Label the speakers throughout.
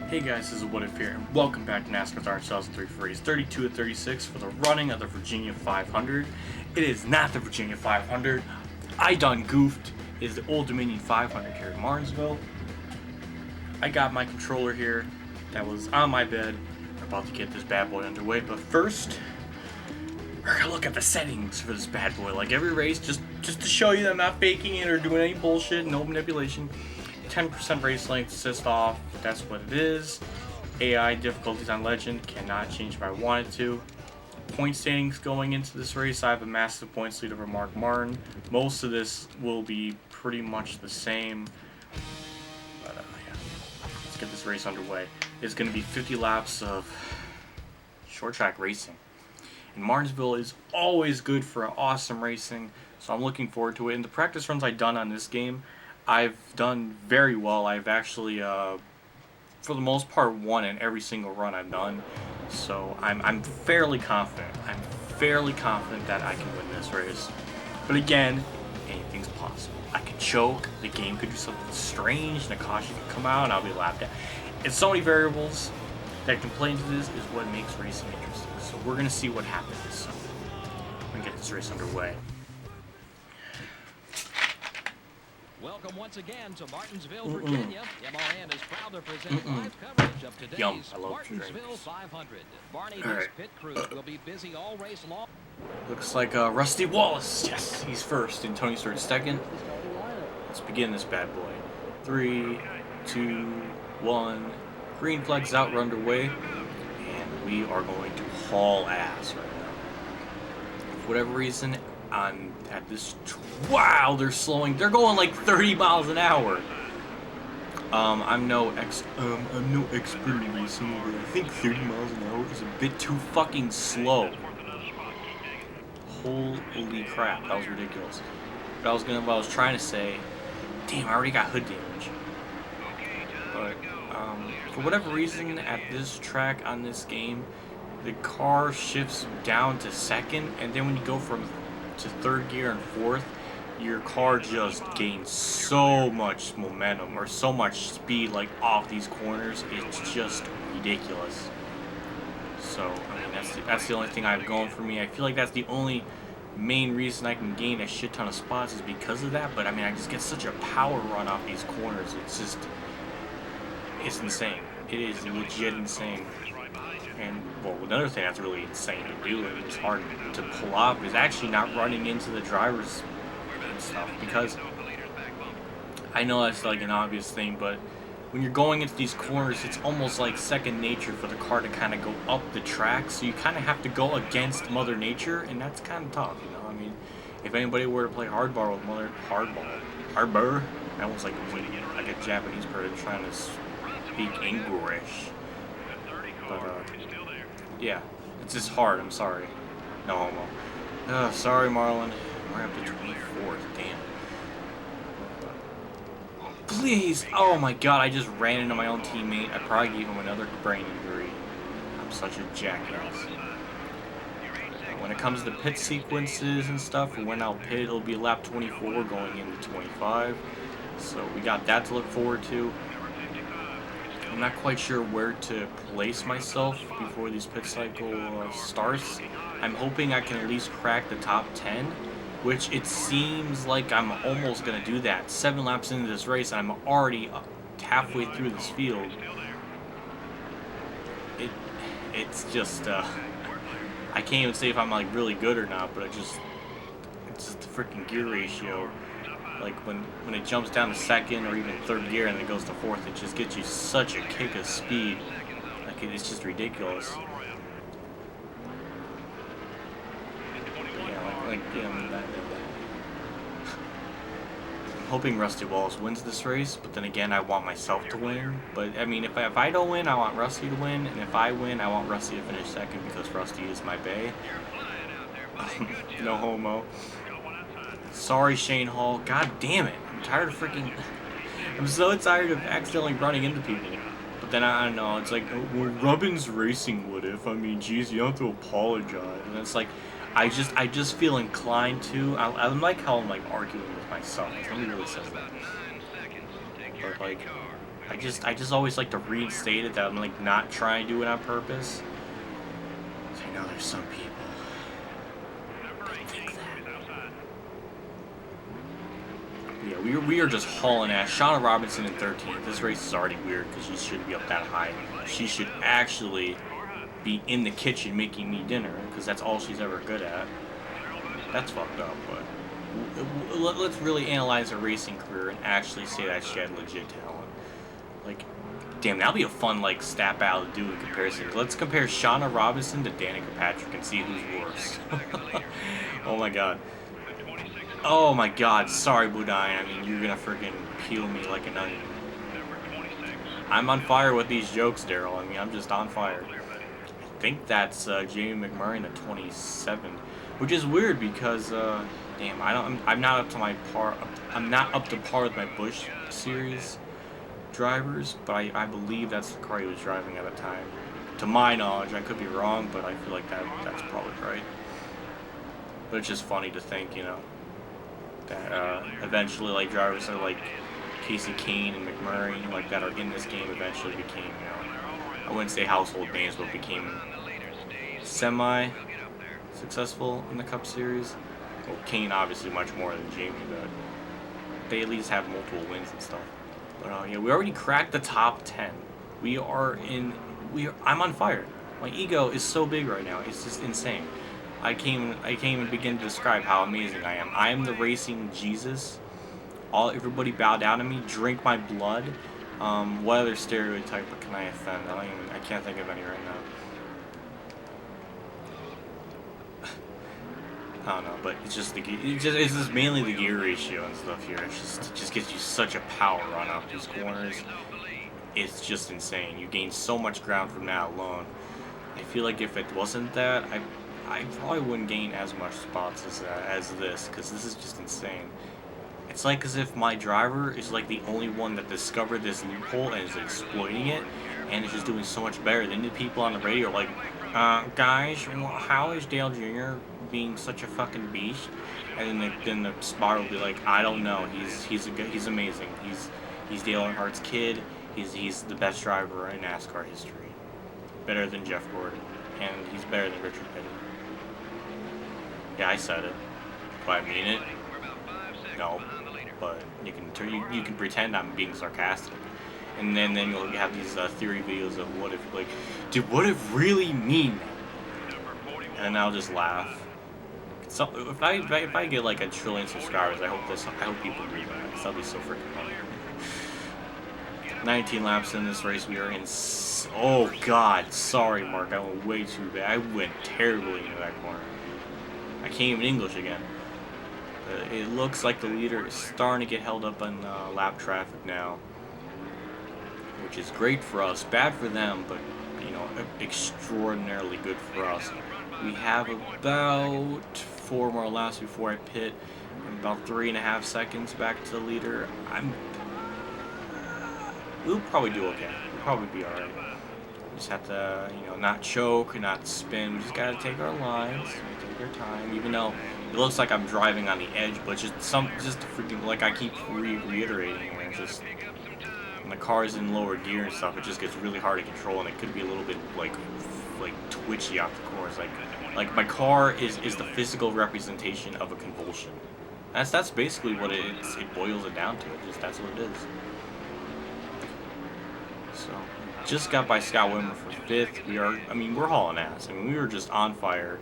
Speaker 1: Hey guys, this is What If here, and welcome back to NASCAR's Orange 2003 for race 32 to 36 for the running of the Virginia 500. It is not the Virginia 500. I done goofed. It is the Old Dominion 500 here in Martinsville. I got my controller here that was on my bed. We're about to get this bad boy underway, but first, we're gonna look at the settings for this bad boy. Like every race, just to show you that I'm not faking it or doing any bullshit, no manipulation. 10% race length assist off, that's what it is. AI difficulties on Legend cannot change if I wanted to. Point standings going into this race, I have a massive points lead over Mark Martin. Most of this will be pretty much the same. But yeah, let's get this race underway. It's going to be 50 laps of short track racing. And Martinsville is always good for awesome racing, so I'm looking forward to it. And the practice runs I've done on this game, I've done very well. I've actually, for the most part, won in every single run I've done. So I'm fairly confident. I'm fairly confident that I can win this race. But again, anything's possible. I could choke. The game could do something strange. And a caution could come out, and I'll be lapped at. It's so many variables that can play into this is what makes racing interesting. So we're gonna see what happens. So we're gonna get this race underway.
Speaker 2: Welcome once again to Martinsville, Virginia. MRN is proud to present live coverage of today's Martinsville 500. Barney, this pit crew will be busy all race long.
Speaker 1: Looks like Rusty Wallace. Yes, he's first, and Tony Stewart's second. Let's begin this bad boy. 3, 2, 1. Green flag's out, we're underway, and we are going to haul ass right now. For whatever reason, at this, wow, they're slowing. They're going like 30 miles an hour. I'm no expert in racing, but I think 30 miles an hour is a bit too fucking slow. Holy crap, that was ridiculous. But what I was trying to say, damn, I already got hood damage. But for whatever reason, at this track on this game, the car shifts down to second, and then when you go to third gear and fourth, your car just gains so much momentum or so much speed, like off these corners. It's just ridiculous. So I mean, that's the only thing I have going for me. I feel like that's the only main reason I can gain a shit ton of spots is because of that. But I mean, I just get such a power run off these corners. It's insane. It is legit insane. And, well, another thing that's really insane to do and it's hard to pull off is actually not running into the drivers and stuff, because I know that's like an obvious thing, but when you're going into these corners, it's almost like second nature for the car to kind of go up the track, so you kind of have to go against Mother Nature, and that's kind of tough, you know. I mean, if anybody were to play hardball with hardball, I almost like a Japanese person trying to speak English. But, yeah, it's just hard, I'm sorry. No homo. Sorry, Marlon. We're up to 24th, damn. Please! Oh my god, I just ran into my own teammate. I probably gave him another brain injury. I'm such a jackass. When it comes to pit sequences and stuff, when I'll pit, it'll be lap 24 going into 25. So we got that to look forward to. I'm not quite sure where to place myself before this pit cycle starts. I'm hoping I can at least crack the top 10, which it seems like I'm almost going to do that. 7 laps into this race, and I'm already halfway through this field. It's just, I can't even say if I'm like really good or not, but it's just the freaking gear ratio. Like when it jumps down to second or even third gear and it goes to fourth, it just gets you such a kick of speed. Like it's just ridiculous. But yeah, I'm hoping Rusty Wallace wins this race, but then again, I want myself to win. But I mean, if I don't win, I want Rusty to win, and if I win, I want Rusty to finish second because Rusty is my bae. No homo. Sorry, Shane Hall. God damn it. I'm tired of freaking... I'm so tired of accidentally running into people. But then, I don't know, it's like, well, Robin's racing, what if? I mean, geez, you have to apologize. And it's like, I just feel inclined to... I like how I'm, like, arguing with myself. Nobody really says that. But, like, I just always like to reinstate it that I'm like not trying to do it on purpose. I know there's some people that think that. Yeah, we are just hauling ass. Shauna Robinson in 13th. This race is already weird because she shouldn't be up that high. She should actually be in the kitchen making me dinner because that's all she's ever good at. That's fucked up, but let's really analyze her racing career and actually say that she had legit talent. Like, damn, that'll be a fun like stat battle to do in comparison. Let's compare Shauna Robinson to Danica Patrick and see who's worse. Oh my god. Oh my god, sorry Budine, I mean, you're gonna freaking peel me like an onion. I'm on fire with these jokes, Daryl. I mean, I'm just on fire. I think that's Jamie McMurray in the 27, which is weird because, damn, I'm not up to my par. I'm not up to par with my Busch Series drivers, but I believe that's the car he was driving at the time. To my knowledge, I could be wrong, but I feel like that's probably right. But it's just funny to think, you know, that eventually like drivers are like Casey Kane and McMurray like that are in this game eventually became, you know, I wouldn't say household names, but became semi successful in the Cup Series. Well, Kane obviously much more than Jamie, but they at least have multiple wins and stuff. But yeah, we already cracked the top 10. I'm on fire. My ego is so big right now. It's just insane. I can't even begin to describe how amazing I am. I am the racing Jesus. Everybody bow down to me. Drink my blood. What other stereotype can I offend? I can't think of any right now. I don't know, but it's just it's just mainly the gear ratio and stuff here. It just gives you such a power run up these corners. It's just insane. You gain so much ground from that alone. I feel like if it wasn't that, I probably wouldn't gain as much spots as this, because this is just insane. It's like as if my driver is like the only one that discovered this loophole and is exploiting it, and is just doing so much better than the people on the radio. Like, guys, how is Dale Jr. being such a fucking beast? And then the spotter will be like, I don't know. He's amazing. He's Dale Earnhardt's kid. He's the best driver in NASCAR history. Better than Jeff Gordon, and he's better than Richard Petty. Yeah, I said it. Do I mean it? No, but you can pretend I'm being sarcastic, and then you'll have these theory videos of what if, like, did what if really mean that? And I'll just laugh. So if I get like 1 trillion subscribers, I hope people read that, because that'll be so freaking funny. 19 laps in this race, we are in. Oh God, sorry Mark, I went way too bad. I went terribly into that corner. I can't even English again. It looks like the leader is starting to get held up on lap traffic now, which is great for us, bad for them, but you know, extraordinarily good for us. We have about 4 more laps before I pit, and about 3.5 seconds back to the leader. We'll probably do okay. We'll probably be alright. We just have to, you know, not choke, not spin. We just gotta take our lines, take our time. Even though it looks like I'm driving on the edge, but just freaking, like I keep reiterating, and just when the car's in lower gear and stuff, it just gets really hard to control, and it could be a little bit like twitchy off the course. Like my car is the physical representation of a convulsion. That's basically what it boils it down to. That's what it is. So, just got by Scott Wimmer for 5th. We're hauling ass. We were just on fire.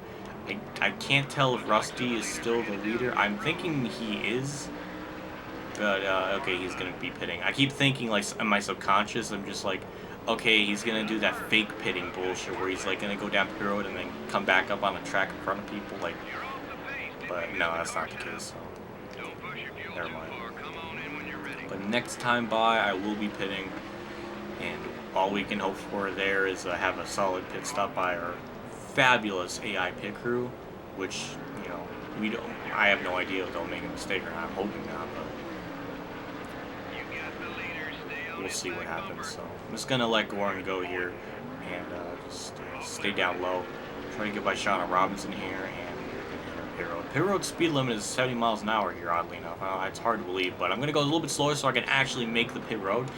Speaker 1: I can't tell if Rusty is still the leader. I'm thinking he is, but okay, he's gonna be pitting. I keep thinking, like, in my subconscious, I'm just like, okay, he's gonna do that fake pitting bullshit where he's like gonna go down pit road and then come back up on the track in front of people, like. But no, that's not the case. So never mind. But next time by, I will be pitting. And all we can hope for there is have a solid pit stop by our fabulous AI pit crew, which, you know, I have no idea if they'll make a mistake or not. I'm hoping not, but we'll see what happens. So I'm just gonna let Goran go here and just stay down low. Try to get by Shauna Robinson here, and pit road. Pit road speed limit is 70 miles an hour here, oddly enough. It's hard to believe, but I'm gonna go a little bit slower so I can actually make the pit road.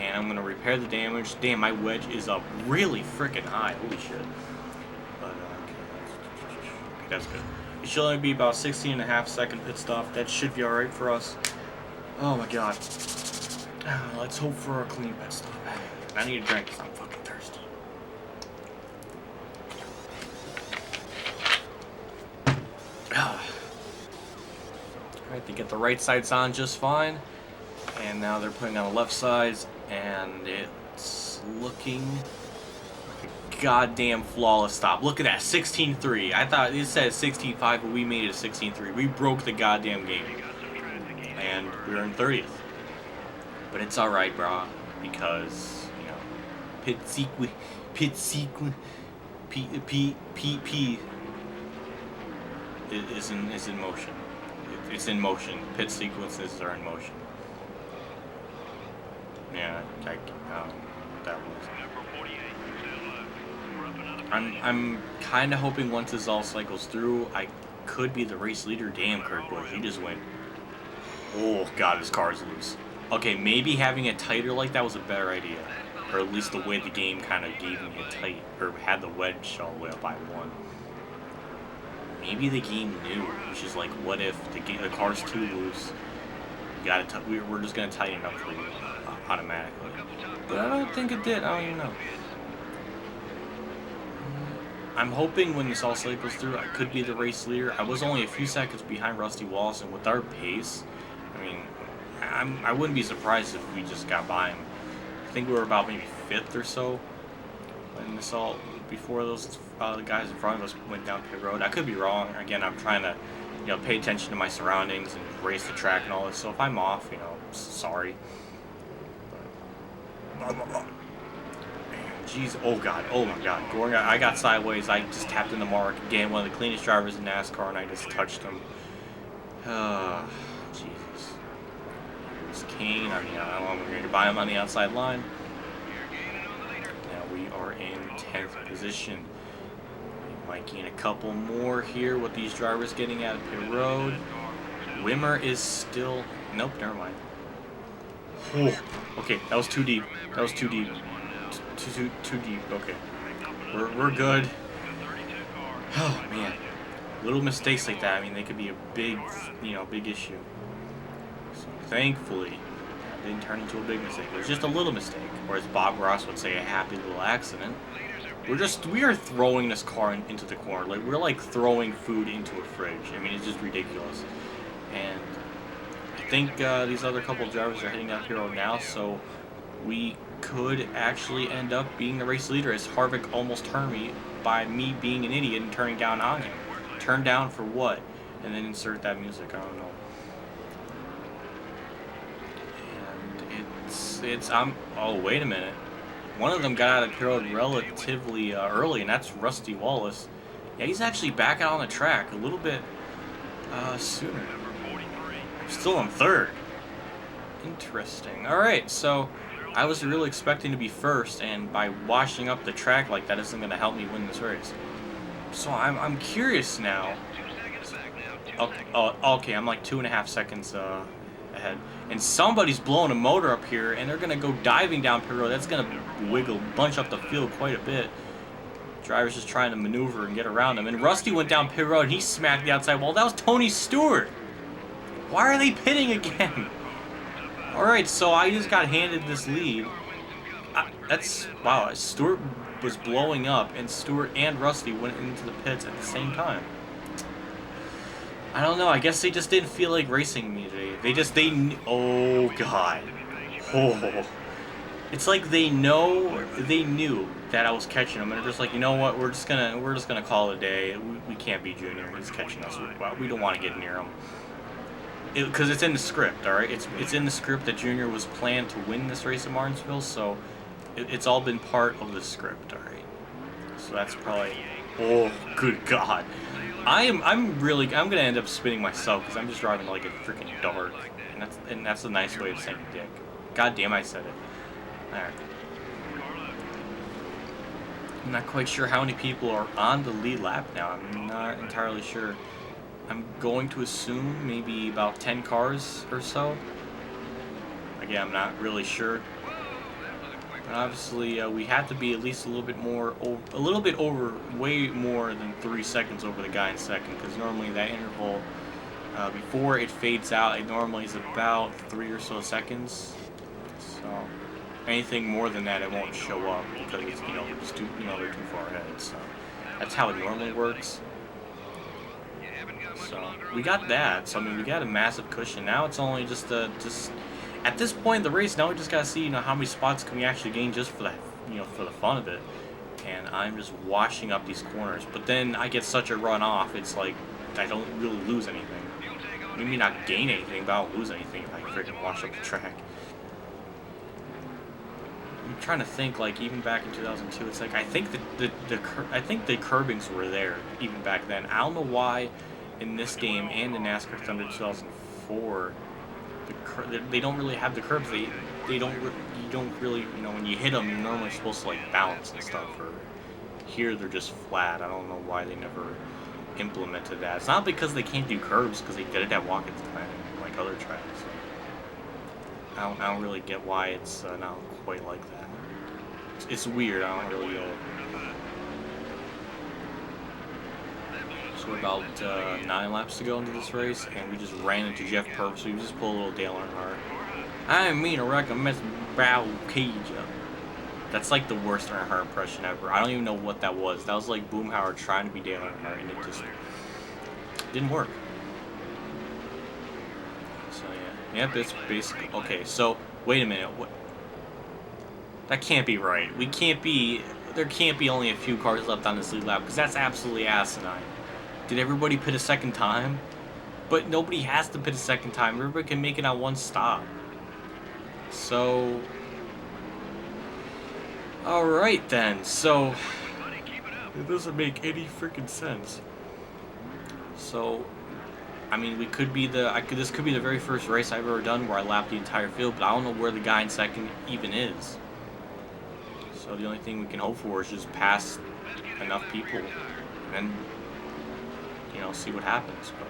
Speaker 1: And I'm gonna repair the damage. Damn, my wedge is up really freaking high. Holy shit. But okay, that's good. It should only be about 16.5-second pit stop. That should be alright for us. Oh my god. Let's hope for a clean pit stop. I need a drink because I'm fucking thirsty. Alright, they get the right sides on just fine. And now they're putting on the left sides. And it's looking like a goddamn flawless stop. Look at that, 16.3. I thought it said 16.5, but we made it a 16.3. We broke the goddamn game. And we're in 30th. But it's alright, brah. Because, you know, P is in motion. It's in motion. Pit sequences are in motion. Yeah, that was. I'm kind of hoping once this all cycles through, I could be the race leader. Damn, Kurt Busch, he just went. Oh God, his car's loose. Okay, maybe having it tighter like that was a better idea, or at least the way the game kind of gave me it tight, or had the wedge all the way up by 1. Maybe the game knew, which is like, what if the car's too loose? We're just gonna tighten it up for you automatically. But I don't think it did. I don't even know. I'm hoping when this all cycles through, I could be the race leader. I was only a few seconds behind Rusty Wallace, and with our pace, I mean, I wouldn't be surprised if we just got by him. I think we were about maybe 5th or so when this all, before those guys in front of us went down pit road. I could be wrong. Again, I'm trying to, you know, pay attention to my surroundings and race the track and all this. So if I'm off, you know, sorry. Jeez, oh God, oh my God. I got sideways. I just tapped in the mark. Again, one of the cleanest drivers in NASCAR, and I just touched him. Jesus. Here's Kane. I mean, I don't know if we're going to buy him on the outside line. Now we are in 10th position. We might gain a couple more here with these drivers getting out of pit road. Wimmer is still... Nope, never mind. Oh, okay, that was too deep. That was too deep. Too deep. Okay, we're good. Oh man, little mistakes like that, I mean, they could be a big, you know, big issue. So thankfully, it didn't turn into a big mistake. It was just a little mistake, or as Bob Ross would say, a happy little accident. We are throwing this car into the corner. Like, we're like throwing food into a fridge. I mean, it's just ridiculous. And I think these other couple of drivers are heading down pit road now, so we could actually end up being the race leader, as Harvick almost turned me by me being an idiot and turning down on him. Turn down for what? And then insert that music, I don't know. And oh, wait a minute. One of them got out of pit road relatively early, and that's Rusty Wallace. Yeah, he's actually back out on the track a little bit sooner. Still on 3rd. Interesting. Alright, so I was really expecting to be first, and by washing up the track like that isn't going to help me win this race. So I'm curious now. Okay, I'm like 2.5 seconds ahead. And somebody's blowing a motor up here, and they're going to go diving down pit road. That's going to bunch up the field quite a bit. Driver's just trying to maneuver and get around him. And Rusty went down pit road, and he smacked the outside wall. That was Tony Stewart. Why are they pitting again? Alright, so I just got handed this lead. Wow, Stewart was blowing up, and Stewart and Rusty went into the pits at the same time. I don't know, I guess they just didn't feel like racing me today. Oh God. Oh. It's like they knew that I was catching them, and they're just like, you know what, we're just gonna call it a day. We can't be Junior, he's catching us. We don't want to get near him. Because it's in the script, all right? It's in the script that Junior was planned to win this race at Martinsville, so it's all been part of the script, all right? So that's probably... Oh, good God. I'm gonna end up spinning myself because I'm just driving like a freaking dart, and that's a nice way of saying dick. God damn, I said it. All right. I'm not quite sure how many people are on the lead lap now. I'm not entirely sure. I'm going to assume maybe about 10 cars or so. Again, I'm not really sure. And obviously, we have to be at least a little bit over, way more than 3 seconds over the guy in second, because normally that interval before it fades out, it normally is about 3 or so seconds. So anything more than that, it won't show up because it's, it's too, they're too far ahead. So that's how it normally works. So we got that. So I mean, we got a massive cushion. Now it's only just at this point in the race. Now we just gotta see, how many spots can we actually gain just for that, for the fun of it. And I'm just washing up these corners. But then I get such a run off. It's like I don't really lose anything. I may not gain anything, but I don't lose anything if I freaking wash up the track. I'm trying to think, like, even back in 2002, it's like I think the curbings were there even back then. I don't know why in this game and in NASCAR Thunder 2004 they don't really have the curbs. You don't really, when you hit them, you're normally supposed to like bounce and stuff. Or here they're just flat. I don't know why they never implemented that. It's not because they can't do curbs, because they did it at Watkins Glen and like other tracks. I don't really get why it's not quite like that. It's weird. I don't really get it. So we're about 9 laps to go into this race, and we just ran into Jeff Purvis. So we just pulled a little Dale Earnhardt. I didn't mean to recommend Brow Cage. That's like the worst Earnhardt impression ever. I don't even know what that was. That was like Boomhauer trying to be Dale Earnhardt, and it just didn't work. So yeah, yep, it's basically okay. So wait a minute, what? That can't be right. We can't be. There can't be only a few cars left on this lead lap, because that's absolutely asinine. Did everybody pit a second time? But nobody has to pit a second time. Everybody can make it on one stop. So, alright then. So, it doesn't make any freaking sense. So, I mean, we could be this could be the very first race I've ever done where I lapped the entire field, but I don't know where the guy in second even is. So the only thing we can hope for is just pass enough people and see what happens. But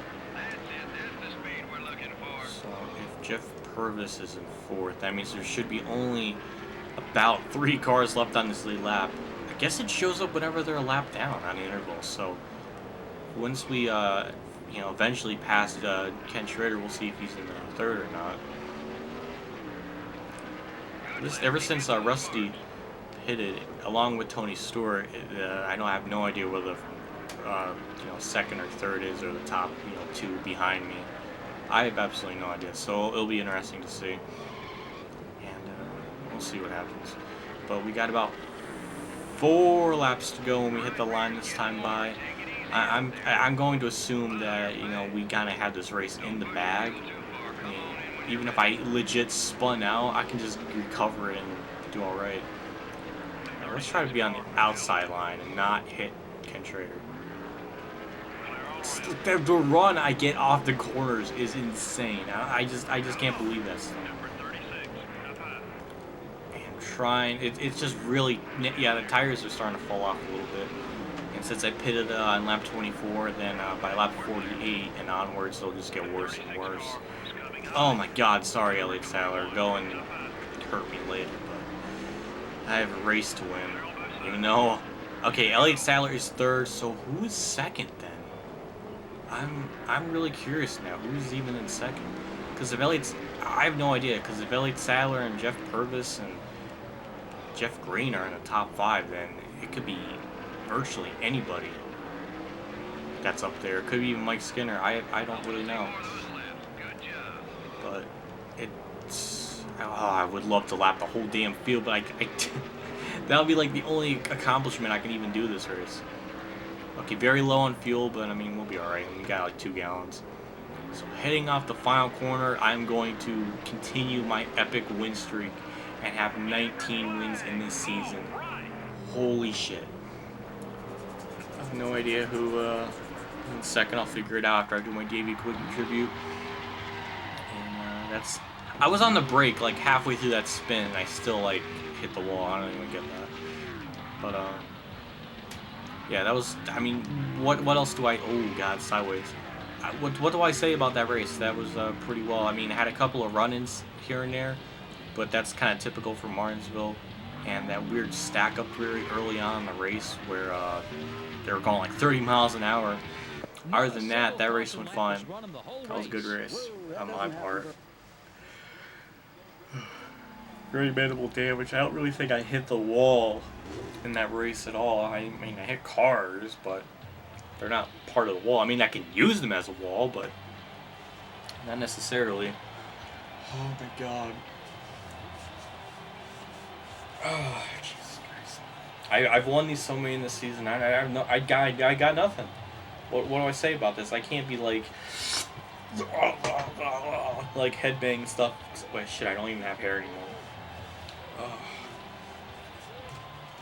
Speaker 1: so if Jeff Purvis is in fourth, that means there should be only about 3 cars left on this lead lap. I guess it shows up whenever they're a lap down on the interval. So once we eventually pass Ken Schrader, we'll see if he's in the third or not. Ever since Rusty hit it along with Tony Stewart, I have no idea where the second or third is, or the top 2 behind me. I have absolutely no idea, so it'll be interesting to see, and we'll see what happens. But we got about 4 laps to go when we hit the line this time by. I'm going to assume that we kind of have this race in the bag. I mean, even if I legit spun out, I can just recover it and do all right. Let's try to be on the outside line and not hit Ken Schrader. The run I get off the corners is insane. I just can't believe that stuff. And trying, it's just really, yeah, the tires are starting to fall off a little bit. And since I pitted on lap 24, then by lap 48 and onwards, they'll just get worse and worse. Oh my God, sorry, Elliott Sadler, go and hurt me later. I have a race to win, even though, okay, Elliott Sadler is third, so who is second then? I'm really curious now, who's even in second? Because if I have no idea, because if Elliott Sadler and Jeff Purvis and Jeff Green are in the top 5, then it could be virtually anybody that's up there. It could be even Mike Skinner, I don't really know. But I would love to lap the whole damn field, but that'll be like the only accomplishment I can even do this race. Okay, very low on fuel, but I mean, we'll be alright. We got like 2 gallons. So heading off the final corner, I'm going to continue my epic win streak and have 19 wins in this season. Holy shit. I have no idea who in second. I'll figure it out after I do my Davey Quickie tribute. And I was on the brake like halfway through that spin, and I still like hit the wall. I don't even get that. But yeah, that was. I mean, what else do I? Oh God, sideways. What do I say about that race? That was pretty well. I mean, I had a couple of run-ins here and there, but that's kind of typical for Martinsville. and that weird stack up very early on in the race where they were going like 30 miles an hour. Other than that, that race went fine. That was a good race on my part. Very minimal damage. I don't really think I hit the wall in that race at all. I mean, I hit cars, but they're not part of the wall. I mean, I can use them as a wall, but not necessarily. Oh my god. Oh, Jesus Christ. I've won these so many in this season. I got nothing. What do I say about this? I can't be like headbang stuff. Wait, shit, I don't even have hair anymore.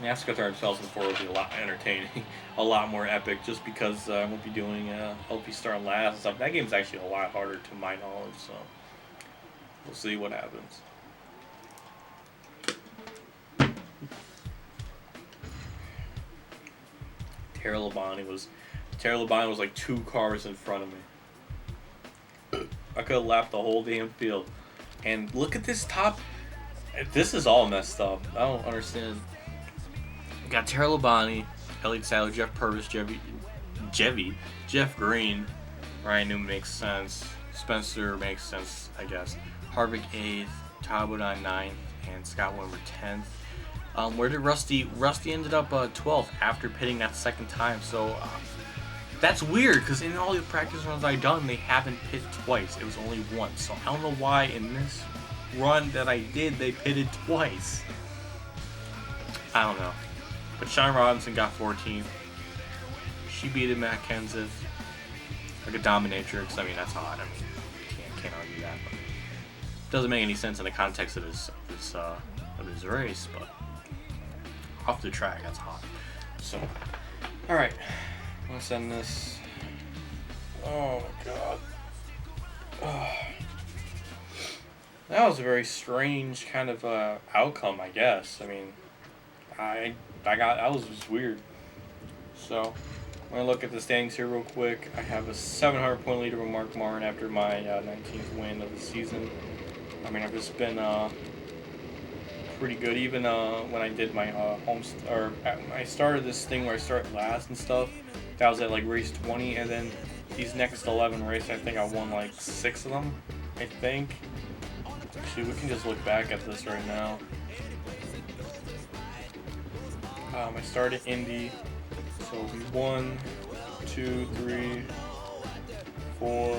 Speaker 1: NASCAR 2004 will be a lot entertaining, a lot more epic, just because I won't be doing LP Star Last and stuff. That game's actually a lot harder to my knowledge, so we'll see what happens. Tara Labonte was like 2 cars in front of me. I could have lapped the whole damn field. And look at this top. This is all messed up. I don't understand. We got Tara Labonte, Elliott Sadler, Jeff Purvis, Jeff Green, Ryan Newman makes sense. Spencer makes sense, I guess. Harvick 8th, Talbot on 9th, and Scott Wimmer 10th. Where did Rusty ended up 12th after pitting that second time? So that's weird because in all the practice runs I've done, they haven't pit twice. It was only once. So I don't know why in this run that I did, they pitted twice. I don't know. But Sean Robinson got 14th. She beat Matt Kenseth like a dominatrix. I mean, that's hot. I mean, can't argue that. But it doesn't make any sense in the context of his race. But off the track, that's hot. So, all right, let's end this. Oh my god. That was a very strange kind of outcome, I guess. I mean, that was just weird. So, I'm going to look at the standings here real quick. I have a 700-point lead over Mark Martin after my 19th win of the season. I mean, I've just been pretty good. Even when I did my I started this thing where I started last and stuff. That was at like race 20, and then these next 11 races, I think I won like 6 of them, I think. Actually, we can just look back at this right now. I started Indy, so we 1, 2, 3, 4,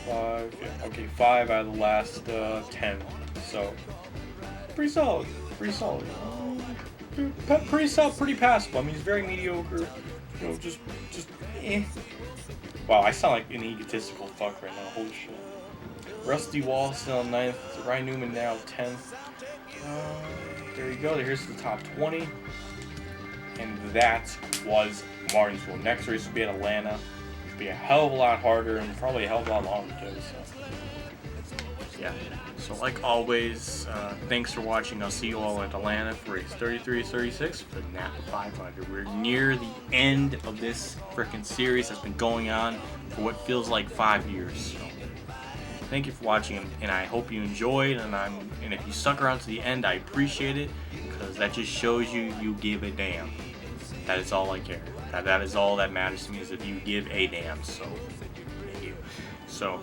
Speaker 1: 5. Yeah, okay, 5 out of the last 10. So pretty solid. Pretty passable. I mean, he's very mediocre. You know, just eh. Wow, I sound like an egotistical fuck right now. Holy shit. Rusty Wall still 9th. Ryan Newman now 10th. There you go. Here's the top 20. And that was Martinsville. Next race will be at Atlanta. It'll be a hell of a lot harder and probably a hell of a lot longer too. So, yeah. So like always, thanks for watching. I'll see you all at Atlanta for race 33-36 for the Napa 500. We're near the end of this freaking series that's been going on for what feels like 5 years. So thank you for watching, and I hope you enjoyed. And if you stuck around to the end, I appreciate it, because that just shows you give a damn. That is all I care. That is all that matters to me, is if you give a damn. So thank you. So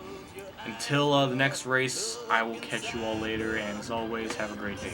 Speaker 1: until the next race, I will catch you all later, and as always, have a great day.